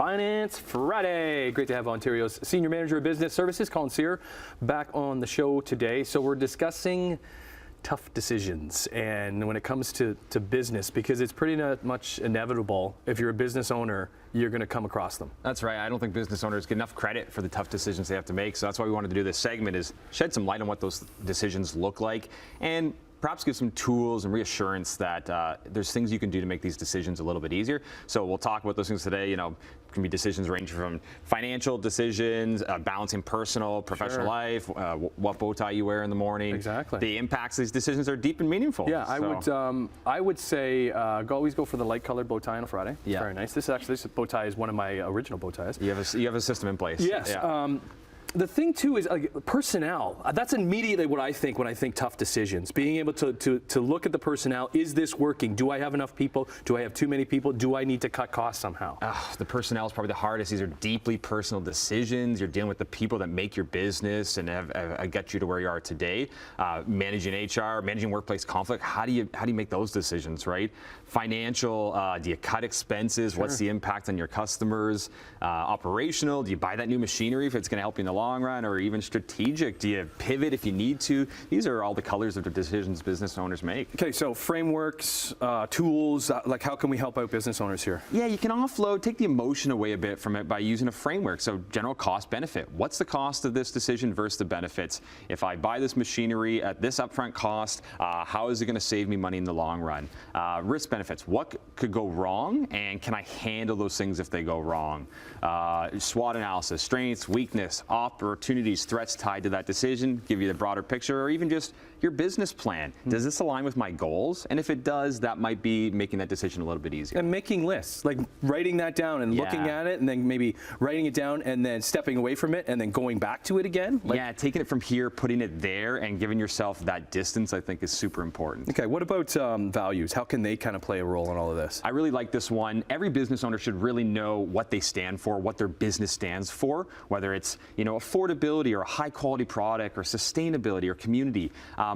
Finance Friday. Great to have Ontario's Senior Manager of Business Services, Colin Cyr, back on the show today. So we're discussing tough decisions, and when it comes to business, because it's pretty much inevitable, if you're a business owner, you're going to come across them. That's right. I don't think business owners get enough credit for the tough decisions they have to make. So that's why we wanted to do this segment, is shed some light on what those decisions look like, and perhaps give some tools and reassurance that there's things you can do to make these decisions a little bit easier. So we'll talk about those things today. You know, it can be decisions ranging from financial decisions, balancing personal, professional life, what bow tie you wear in the morning. Exactly. The impacts of these decisions are deep and meaningful. Yeah, so. I would say always go for the light colored bow tie on a Friday. Yeah. Very nice. This bow tie is one of my original bow ties. You have a system in place. Yes. Yeah. The thing too is personnel. That's immediately what I think when I think tough decisions. Being able to look at the personnel. Is this working? Do I have enough people? Do I have too many people? Do I need to cut costs somehow? The personnel is probably the hardest. These are deeply personal decisions. You're dealing with the people that make your business and have got you to where you are today. Managing HR, managing workplace conflict. How do you make those decisions, right? Financial. Do you cut expenses? Sure. What's the impact on your customers? Operational. Do you buy that new machinery if it's going to help you in the long run, or even strategic? Do you pivot if you need to? These are all the colors of the decisions business owners make. Okay, so frameworks, tools, like how can we help out business owners here? Yeah, you can offload, take the emotion away a bit from it by using a framework. So general cost benefit. What's the cost of this decision versus the benefits? If I buy this machinery at this upfront cost, how is it going to save me money in the long run? Risk benefits. What could go wrong, and can I handle those things if they go wrong? SWOT analysis, strengths, weakness, opportunities, threats tied to that decision, give you the broader picture, or even just your business plan. Does this align with my goals? And if it does, that might be making that decision a little bit easier. And making lists, like writing that down and looking at it, and then maybe writing it down and then stepping away from it and then going back to it again. Yeah, taking it from here, putting it there, and giving yourself that distance, I think, is super important. Okay, what about values? How can they kind of play a role in all of this? I really like this one. Every business owner should really know what they stand for, what their business stands for, whether it's, you know, affordability or a high quality product or sustainability or community.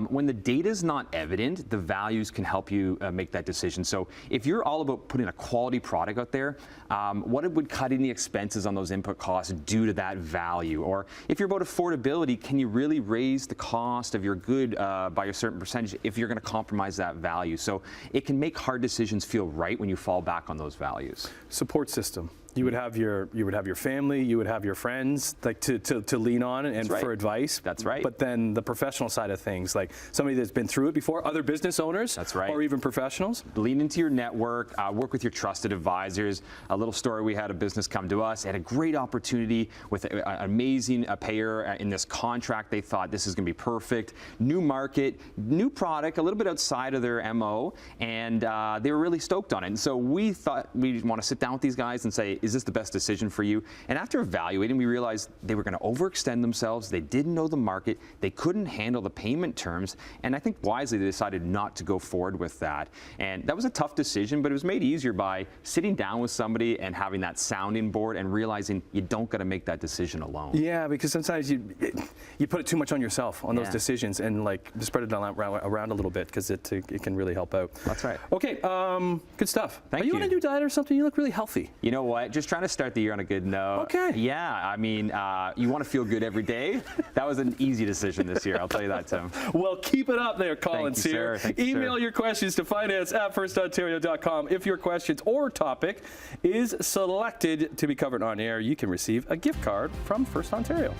When the data is not evident, the values can help you make that decision. So if you're all about putting a quality product out there, what would cutting the expenses on those input costs do to that value? Or if you're about affordability, can you really raise the cost of your good by a certain percentage if you're going to compromise that value? So it can make hard decisions feel right when you fall back on those values. Support system. You would have your family, you would have your friends, like to lean on and for advice. That's right. But then the professional side of things, like somebody that's been through it before, other business owners. That's right. Or even professionals. Lean into your network, work with your trusted advisors. A little story: we had a business come to us, had a great opportunity with an amazing payer in this contract. They thought this is going to be perfect. New market, new product, a little bit outside of their MO, and they were really stoked on it. And so we thought we'd want to sit down with these guys and say, is this the best decision for you? And after evaluating, we realized they were going to overextend themselves. They didn't know the market. They couldn't handle the payment terms. And I think wisely they decided not to go forward with that. And that was a tough decision, but it was made easier by sitting down with somebody and having that sounding board and realizing you don't got to make that decision alone. Yeah, because sometimes you put it too much on yourself on those decisions, and like spread it around a little bit, because it can really help out. That's right. Okay, good stuff. Thank you. Are you on a new diet or something? You look really healthy. You know what? Just trying to start the year on a good note. Okay. Yeah, I mean, you want to feel good every day. That was an easy decision this year, I'll tell you that, Tim. Well, keep it up there, Colin Cyr. Email your questions to finance@firstontario.com. If your questions or topic is selected to be covered on air, you can receive a gift card from First Ontario.